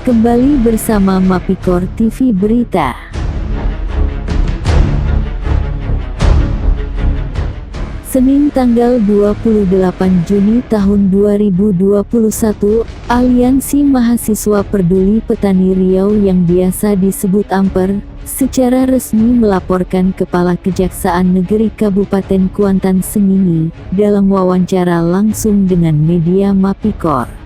Kembali bersama Mapikor TV Berita. Senin tanggal 28 Juni tahun 2021, Aliansi Mahasiswa Peduli Petani Riau yang biasa disebut AMPER, secara resmi melaporkan Kepala Kejaksaan Negeri Kabupaten Kuantan Sengingi, dalam wawancara langsung dengan media Mapikor.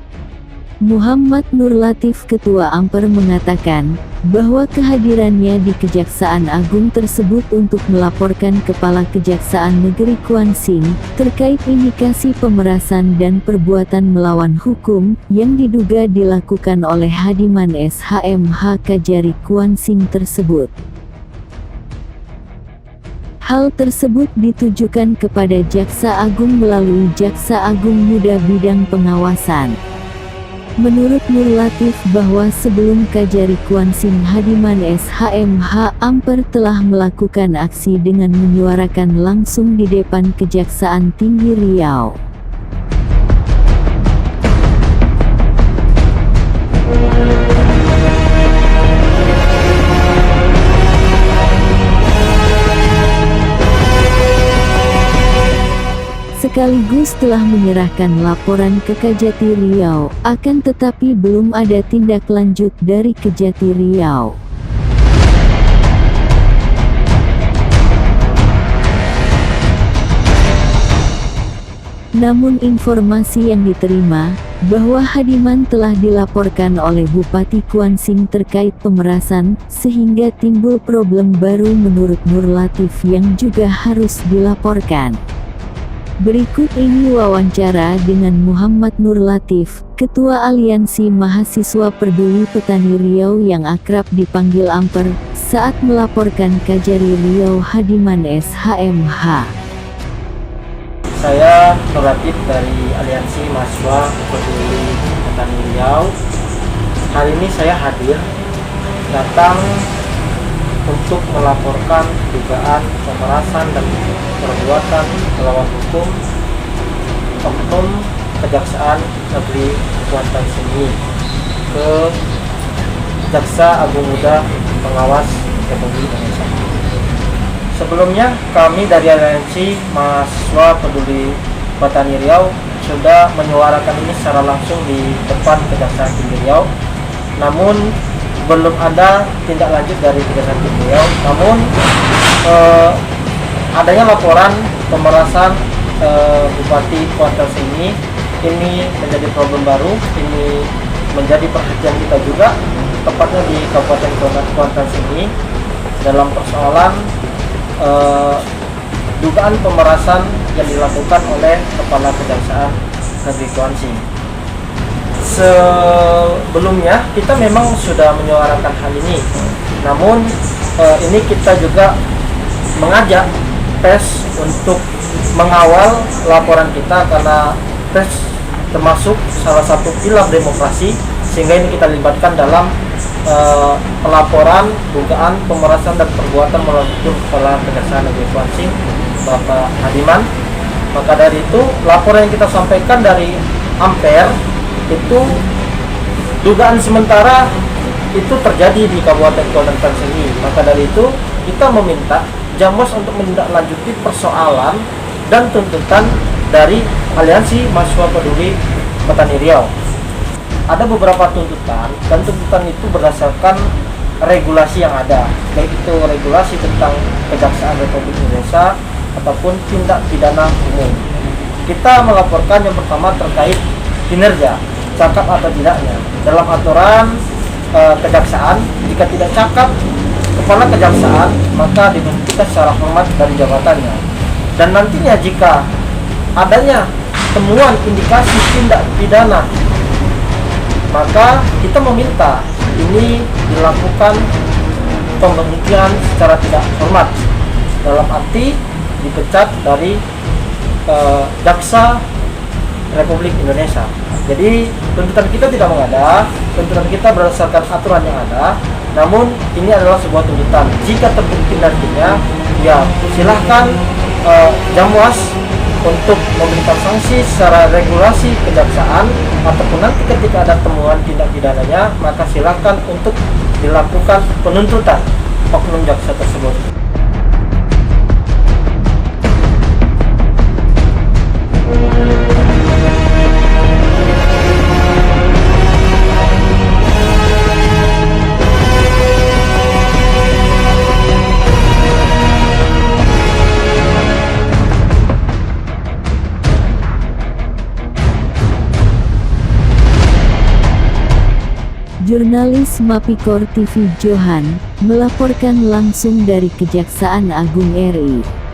Muhammad Nur Latif, Ketua AMPER, mengatakan bahwa kehadirannya di Kejaksaan Agung tersebut untuk melaporkan Kepala Kejaksaan Negeri Kuansing terkait indikasi pemerasan dan perbuatan melawan hukum yang diduga dilakukan oleh Hadiman SHMH Kajari Kuansing tersebut. Hal tersebut ditujukan kepada Jaksa Agung melalui Jaksa Agung Muda Bidang Pengawasan. Menurut Nur Latif bahwa sebelum Kajari Kuansing Hadiman SHMH AMPER telah melakukan aksi dengan menyuarakan langsung di depan Kejaksaan Tinggi Riau. Sekaligus telah menyerahkan laporan ke Kejati Riau, akan tetapi belum ada tindak lanjut dari Kejati Riau. Namun informasi yang diterima, bahwa Hadiman telah dilaporkan oleh Bupati Kuansing terkait pemerasan, sehingga timbul problem baru menurut Nur Latif yang juga harus dilaporkan. Berikut ini wawancara dengan Muhammad Nur Latif, Ketua Aliansi Mahasiswa Peduli Petani Riau yang akrab dipanggil AMPER, saat melaporkan Kajari Riau Hadiman SHMH. Saya Nur Latif dari Aliansi Mahasiswa Peduli Petani Riau. Hari ini saya hadir datang untuk melaporkan dugaan pemerasan dan perbuatan melawan hukum Oknum Kejaksaan Negeri Kuantan Sengingi ke Jaksa Agung Muda Pengawas Republik Indonesia. Sebelumnya kami dari Aliansi Mahasiswa Peduli Petani Riau sudah menyuarakan ini secara langsung di depan Kejaksaan Tinggi Riau, namun belum ada tindak lanjut dari Kejaksaan Tinggi Riau. Namun adanya laporan pemerasan Bupati Kuantan Sengingi ini menjadi problem baru. Ini menjadi perhatian kita juga, tepatnya di Kabupaten Kuantan Sengingi, dalam persoalan dugaan pemerasan yang dilakukan oleh Kepala Kejaksaan Negeri Kuansing. Sebelumnya kita memang sudah menyuarakan hal ini, namun ini kita juga mengajak pers untuk mengawal laporan kita, karena pers termasuk salah satu pilar demokrasi, sehingga ini kita libatkan dalam pelaporan dugaan pemerasan dan perbuatan melawan hukum Kepala Kejaksaan Negeri Kuansing, Bapak Hadiman. Maka dari itu laporan yang kita sampaikan dari AMPER itu dugaan sementara itu terjadi di Kabupaten Kuantan Sengingi. Maka dari itu kita meminta Jamwas untuk menindaklanjuti persoalan dan tuntutan dari Aliansi Mahasiswa Peduli Petani Riau. Ada beberapa tuntutan, dan tuntutan itu berdasarkan regulasi yang ada, baik itu regulasi tentang Kejaksaan Republik Indonesia ataupun tindak pidana umum. Kita melaporkan yang pertama terkait kinerja, cakap atau tidaknya. Dalam aturan kejaksaan, jika tidak cakap Kepala Kejaksaan, maka diberhentikan secara hormat dari jabatannya. Dan nantinya jika adanya temuan indikasi tindak pidana, maka kita meminta ini dilakukan pemberhentian secara tidak hormat, dalam arti dipecat dari Jaksa Republik Indonesia. Jadi tuntutan kita tidak mengada, tuntutan kita berdasarkan aturan yang ada. Namun ini adalah sebuah tuntutan. Jika terbukti nantinya, ya silahkan Jamwas untuk memberikan sanksi secara regulasi kejaksaan, ataupun nanti ketika ada temuan tindak pidananya, maka silakan untuk dilakukan penuntutan oknum jaksa tersebut. Jurnalis Mapikor TV Johan melaporkan langsung dari Kejaksaan Agung RI.